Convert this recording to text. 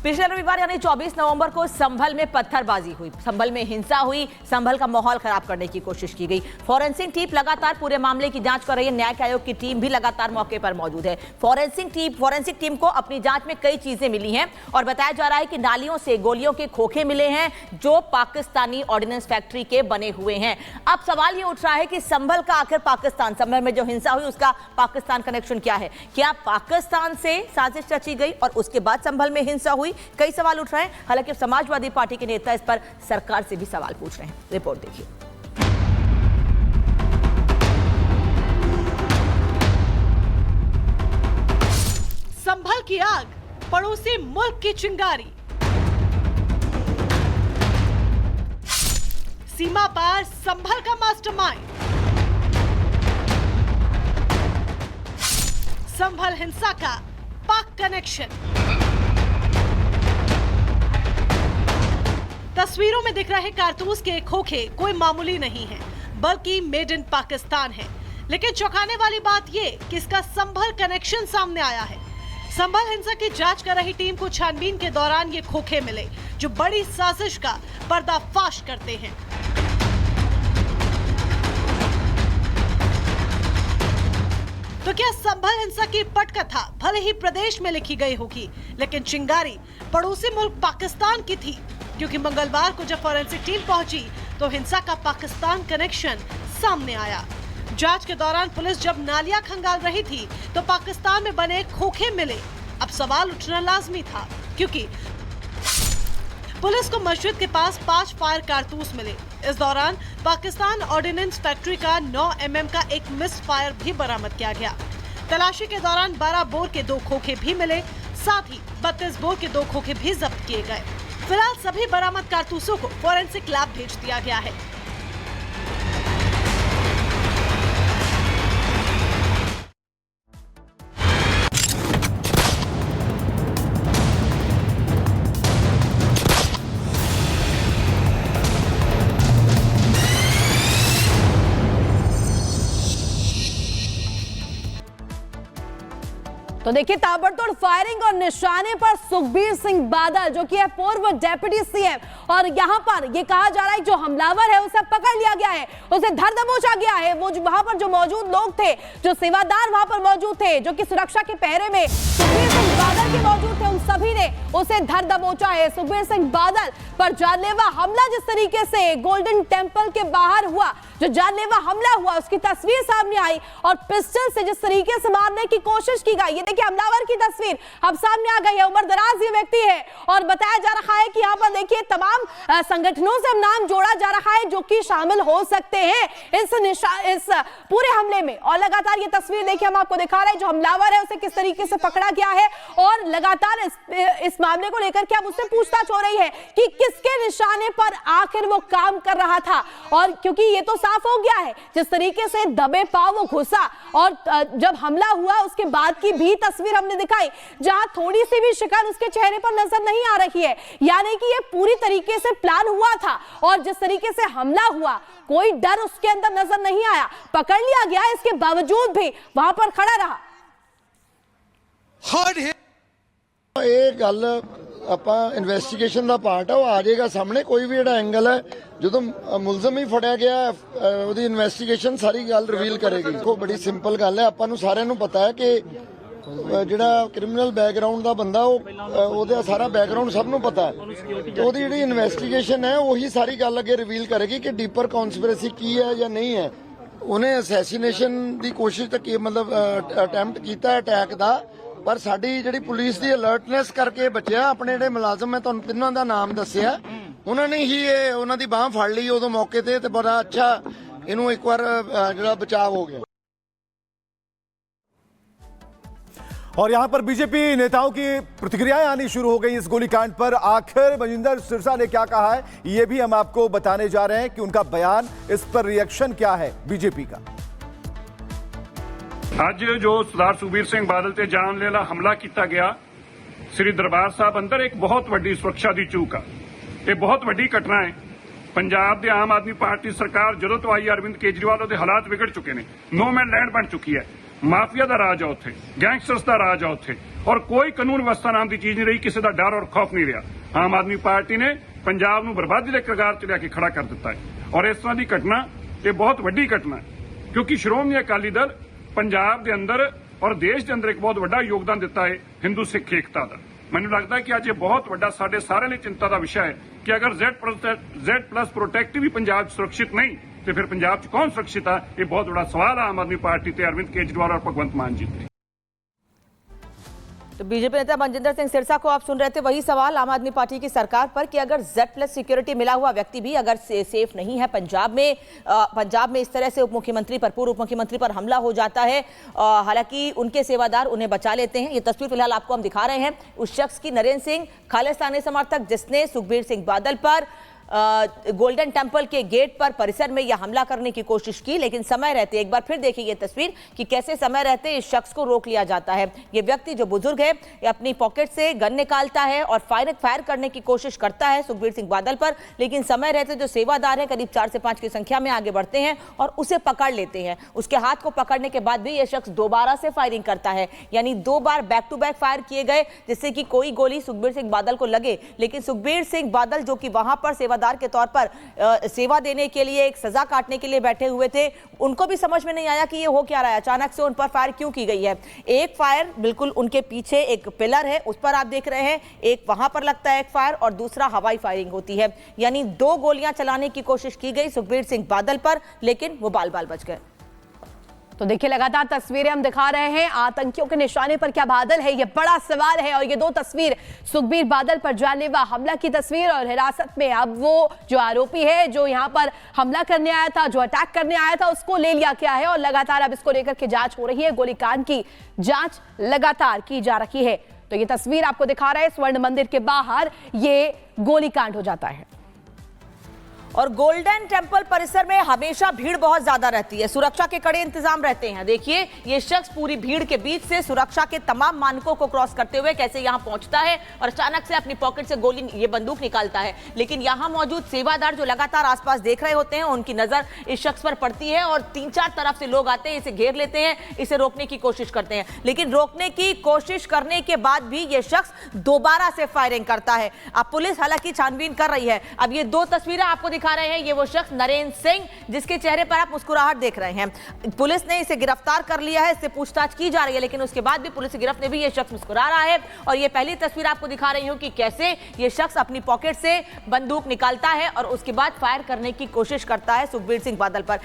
पिछले रविवार यानी 24 नवंबर को संभल में पत्थरबाजी हुई, संभल में हिंसा हुई, संभल का माहौल खराब करने की कोशिश की गई। फॉरेंसिक टीम लगातार पूरे मामले की जांच कर रही है। न्याय आयोग की टीम भी लगातार मौके पर मौजूद है। फॉरेंसिक टीम को अपनी जांच में कई चीजें मिली हैं और बताया जा रहा है कि नालियों से गोलियों के खोखे मिले हैं जो पाकिस्तानी ऑर्डिनेंस फैक्ट्री के बने हुए हैं। अब सवाल ये उठ रहा है कि संभल का आखिर पाकिस्तान, संभल में जो हिंसा हुई उसका पाकिस्तान कनेक्शन क्या है? क्या पाकिस्तान से साजिश रची गई और उसके बाद संभल में हिंसा हुई? कई सवाल उठ रहे हैं। हालांकि समाजवादी पार्टी के नेता इस पर सरकार से भी सवाल पूछ रहे हैं। रिपोर्ट देखिए। संभल की आग, पड़ोसी मुल्क की चिंगारी, सीमा पार संभल का मास्टरमाइंड, संभल हिंसा का पाक कनेक्शन। तस्वीरों में दिख रहे कारतूस के खोखे कोई मामूली नहीं है, बल्कि मेड इन पाकिस्तान है। लेकिन चौंकाने वाली बात ये कि इसका संभल कनेक्शन सामने आया है। संभल हिंसा की जांच कर रही टीम को छानबीन के दौरान ये खोखे मिले जो बड़ी साजिश का पर्दाफाश करते हैं। तो क्या संभल हिंसा की पटकथा भले ही प्रदेश में लिखी गई होगी, लेकिन चिंगारी पड़ोसी मुल्क पाकिस्तान की थी, क्योंकि मंगलवार को जब फॉरेंसिक टीम पहुंची तो हिंसा का पाकिस्तान कनेक्शन सामने आया। जांच के दौरान पुलिस जब नालियां खंगाल रही थी तो पाकिस्तान में बने खोखे मिले। अब सवाल उठना लाजमी था, क्योंकि पुलिस को मस्जिद के पास 5 फायर कारतूस मिले। इस दौरान पाकिस्तान ऑर्डिनेंस फैक्ट्री का 9 mm का एक मिस फायर भी बरामद किया गया। तलाशी के दौरान 12 बोर के 2 खोखे भी मिले, साथ ही 32 बोर के 2 खोखे भी जब्त किए गए। फिलहाल सभी बरामद कारतूसों को फॉरेंसिक लैब भेज दिया गया है। तो देखिए, ताबड़तोड़ फायरिंग और निशाने पर सुखबीर सिंह बादल जो कि है पूर्व डेप्यूटी सीएम, और यहां पर ये कहा जा रहा है जो हमलावर है उसे पकड़ लिया गया है, उसे धर दबोचा गया है। वो वहां पर जो मौजूद लोग थे, जो सेवादार वहां पर मौजूद थे, जो कि सुरक्षा के पहरे में सुखबीर सिंह बादल के मौजूद थे, उन सभी ने उसे धर दबोचा है। सुखबीर सिंह बादल पर जानलेवा हमला जिस तरीके से गोल्डन टेंपल के बाहर हुआ, जो जानलेवा हमला हुआ, उसकी तस्वीर सामने आई और पिस्टल से जिस तरीके से मारने की कोशिश की गई, ये देखिए हमलावर की तस्वीर अब सामने आ गई है। उम्र दराज ये व्यक्ति है और बताया जा रहा है कि यहाँ पर देखिए तमाम संगठनों से नाम जोड़ा जा रहा है जो कि शामिल हो सकते हैं इस पूरे हमले में। और लगातार ये तस्वीर देखिए हम आपको दिखा रहे हैं, जो हमलावर है उसे किस तरीके से पकड़ा गया है और लगातार इस मामले को लेकर के अब उससे पूछताछ हो रही है कि किसके निशाने पर आखिर वो काम कर रहा था। और क्योंकि ये तो साफ हो गया है जिस तरीके से दबे पांव वो घुसा और जब हमला हुआ उसके बाद की भी तस्वीर हमने दिखाई, जहां थोड़ी सी भी शिकन उसके चेहरे पर नजर नहीं आ रही है, यानी कि ये पूरी तरीके से प्लान हुआ था। और जिस तरीके से हमला हुआ, कोई डर उसके अंदर नजर नहीं आया, पकड़ लिया गया, इसके बावजूद भी वहां पर खड़ा रहा। ਇਹ ਗੱਲ ਆਪਾਂ ਇਨਵੈਸਟੀਗੇਸ਼ਨ ਦਾ ਪਾਰਟ ਆ, ਉਹ ਆ ਜਾਏਗਾ ਸਾਹਮਣੇ। ਕੋਈ ਵੀ ਜਿਹੜਾ ਐਂਗਲ ਹੈ, ਜਦੋਂ ਮੁਲਜ਼ਮ ਹੀ ਫੜਿਆ ਗਿਆ ਉਹਦੀ ਇਨਵੈਸਟੀਗੇਸ਼ਨ ਸਾਰੀ ਗੱਲ ਰਿਵੀਲ ਕਰੇਗੀ। ਦੇਖੋ ਬੜੀ ਸਿੰਪਲ ਗੱਲ ਹੈ, ਆਪਾਂ ਨੂੰ ਸਾਰਿਆਂ ਨੂੰ ਪਤਾ ਹੈ ਕਿ ਜਿਹੜਾ ਕ੍ਰਿਮੀਨਲ ਬੈਕਗ੍ਰਾਉਂਡ ਦਾ ਬੰਦਾ ਉਹਦਾ ਸਾਰਾ ਬੈਕਗ੍ਰਾਉਂਡ ਸਭ ਨੂੰ ਪਤਾ ਹੈ। ਉਹਦੀ ਜਿਹੜੀ ਇਨਵੈਸਟੀਗੇਸ਼ਨ ਹੈ ਉਹੀ ਸਾਰੀ ਗੱਲ ਅੱਗੇ ਰਿਵੀਲ ਕਰੇਗੀ ਕਿ ਡੀਪਰ ਕਨਸਪੀਰੇਸੀ ਕੀ ਹੈ ਜਾਂ ਨਹੀਂ ਹੈ। ਉਹਨੇ ਅਸੈਸੀਨੇਸ਼ਨ ਦੀ ਕੋਸ਼ਿਸ਼ ਤਾਂ ਮਤਲਬ ਅਟੈਂਪਟ ਕੀਤਾ ਅਟੈਕ ਦਾ, पर साडी जिहड़ी पुलिस की अलर्टनेस करके बचिया। अपने जिहड़े मुलाजम मैं तुहानूं तिन्नां दा नाम दस्सिया, उन्होंने ही ये उन्हां दी बांह फड़ ली उदों मौके ते बड़ा अच्छा इनू एक बार जिहड़ा बचाव हो गया। और यहां पर बीजेपी नेताओं की प्रतिक्रियाएं आनी शुरू हो गई इस गोलीकांड पर। आखिर मजिंदर सिरसा ने क्या कहा है ये भी हम आपको बताने जा रहे हैं कि उनका बयान, इस पर रिएक्शन क्या है बीजेपी का। ਅੱਜ ਜੋ ਸਰਦਾਰ ਸੁਖਬੀਰ ਸਿੰਘ ਬਾਦਲ ਤੇ ਜਾਨਲੇਵਾ ਹਮਲਾ ਕੀਤਾ ਗਿਆ ਸ੍ਰੀ ਦਰਬਾਰ ਸਾਹਿਬ ਅੰਦਰ, ਇੱਕ ਬਹੁਤ ਵੱਡੀ ਸੁਰੱਖਿਆ ਦੀ ਚੂਕ ਆ। ਇਹ ਬਹੁਤ ਵੱਡੀ ਘਟਨਾ ਹੈ। ਪੰਜਾਬ ਦੇ ਆਮ ਆਦਮੀ ਪਾਰਟੀ ਸਰਕਾਰ ਜਦੋਂ ਤੋਂ ਆਈ, ਅਰਵਿੰਦ ਕੇਜਰੀਵਾਲ ਉਹਦੇ ਹਾਲਾਤ ਵਿਗੜ ਚੁੱਕੇ ਨੇ। ਨੋ ਮੈਨ ਲੈਂਡ ਬਣ ਚੁੱਕੀ ਹੈ। ਮਾਫੀਆ ਦਾ ਰਾਜ ਆ ਉੱਥੇ, ਗੈਂਗਸਟਰਸ ਦਾ ਰਾਜ ਆ ਉੱਥੇ। और कोई कानून व्यवस्था नाम की चीज नहीं रही, किसी का डर और खौफ नहीं रहा। आम आदमी पार्टी ने पंजाब ਨੂੰ बर्बादी के कगार च लिया खड़ा कर दिता है और इस तरह की घटना ये बहुत वड्डी घटना है, क्योंकि श्रोमणी अकाली दल पंजाब के अंदर और देश के अंदर एक बहुत बड़ा योगदान दिता है हिंदू सिख एकता का। ਮੈਨੂੰ लगता है कि अज ये बहुत बड़ा साडे सारे लिए चिंता का विषय है कि अगर Z+ प्रोटेक्ट भी पंजाब सुरक्षित नहीं तो फिर पंजाब च कौन सुरक्षित है? ये बहुत बड़ा सवाल है आम आदमी पार्टी ते अरविंद केजरीवाल और भगवंत मान जी ते। तो बीजेपी नेता मनजिंदर सिंह सिरसा को आप सुन रहे थे, वही सवाल आम आदमी पार्टी की सरकार पर कि अगर Z+ सिक्योरिटी मिला हुआ व्यक्ति भी अगर सेफ नहीं है पंजाब में इस तरह से उप मुख्यमंत्री पर, पूर्व उप मुख्यमंत्री पर हमला हो जाता है, हालांकि उनके सेवादार उन्हें बचा लेते हैं। ये तस्वीर फिलहाल आपको हम दिखा रहे हैं उस शख्स की, नरेंद्र सिंह खालिस्तानी समर्थक, जिसने सुखबीर सिंह बादल पर गोल्डन टेंपल के गेट पर परिसर में यह हमला करने की कोशिश की, लेकिन समय रहते, एक बार फिर देखिए ये तस्वीर कि कैसे समय रहते इस शख्स को रोक लिया जाता है। ये व्यक्ति जो बुजुर्ग है ये अपनी पॉकेट से गन निकालता है और फायर करने की कोशिश करता है सुखबीर सिंह बादल पर, लेकिन समय रहते जो सेवादार है करीब 4 से 5 की संख्या में आगे बढ़ते हैं और उसे पकड़ लेते हैं। उसके हाथ को पकड़ने के बाद भी यह शख्स दोबारा से फायरिंग करता है, यानी 2 बार बैक टू बैक फायर किए गए जिससे कि कोई गोली सुखबीर सिंह बादल को लगे, लेकिन सुखबीर सिंह बादल जो कि वहां पर सेवादार के तौर पर सेवा देने के लिए, एक सजा काटने के लिए बैठे हुए थे, उनको भी समझ में नहीं आया कि ये हो क्या रहा है, अचानक से उन पर फायर क्यों की गई है। एक फायर बिल्कुल उनके पीछे एक पिलर है उस पर आप देख रहे हैं, एक वहां पर लगता है एक फायर और दूसरा हवाई फायरिंग होती है, यानी 2 गोलियां चलाने की कोशिश की गई सुखबीर सिंह बादल पर, लेकिन वो बाल बाल बच गए। तो देखिए लगातार तस्वीरें हम दिखा रहे हैं, आतंकियों के निशाने पर क्या बादल है, ये बड़ा सवाल है। और ये 2 तस्वीर सुखबीर बादल पर जानलेवा हमला की तस्वीर और हिरासत में अब वो जो आरोपी है जो यहां पर हमला करने आया था, जो अटैक करने आया था, उसको ले लिया गया है और लगातार अब इसको लेकर के जांच हो रही है, गोलीकांड की जांच लगातार की जा रही है। तो ये तस्वीर आपको दिखा रहे हैं, स्वर्ण मंदिर के बाहर ये गोलीकांड हो जाता है और गोल्डन टेंपल परिसर में हमेशा भीड़ बहुत ज्यादा रहती है, सुरक्षा के कड़े इंतजाम रहते हैं। देखिए ये शख्स पूरी भीड़ के बीच से सुरक्षा के तमाम मानकों को क्रॉस करते हुए कैसे यहां पहुंचता है और अचानक से अपनी पॉकेट से ये बंदूक निकालता है, लेकिन यहां मौजूद सेवादार जो लगातार आसपास देख रहे होते हैं उनकी नजर इस शख्स पर पड़ती है और 3-4 तरफ से लोग आते हैं, इसे घेर लेते हैं, इसे रोकने की कोशिश करते हैं, लेकिन रोकने की कोशिश करने के बाद भी यह शख्स दोबारा से फायरिंग करता है। अब पुलिस हालांकि छानबीन कर रही है। अब ये 2 तस्वीरें आपको दिखा रहे हैं, ये वो शख्स नरेंद्र सिंह जिसके चेहरे पर आप मुस्कुराहट देख रहे हैं, पुलिस ने इसे गिरफ्तार कर लिया है, इससे पूछताछ की जा रही है, लेकिन उसके बाद भी पुलिस की गिरफ्त में भी ये शख्स मुस्कुरा रहा है। और ये पहली तस्वीर आपको दिखा रही हूं कि कैसे ये शख्स अपनी पॉकेट से बंदूक निकालता है और उसके बाद फायर करने की कोशिश करता है सुखबीर सिंह बादल पर।